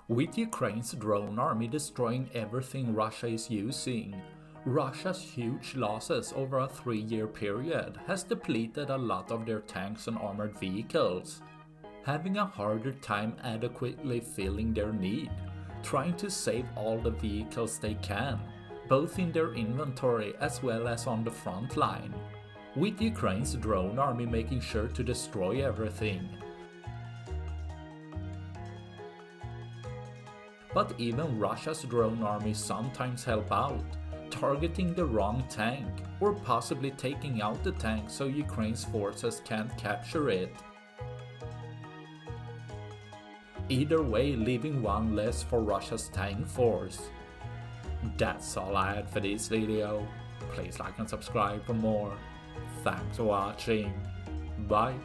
With Ukraine's drone army destroying everything Russia is using, Russia's huge losses over a 3-year period has depleted a lot of their tanks and armored vehicles, having a harder time adequately filling their need, trying to save all the vehicles they can, both in their inventory as well as on the front line, with Ukraine's drone army making sure to destroy everything. But even Russia's drone army sometimes help out, targeting the wrong tank, or possibly taking out the tank so Ukraine's forces can't capture it. Either way, leaving one less for Russia's tank force. That's all I had for this video. Please like and subscribe for more. Thanks for watching. Bye.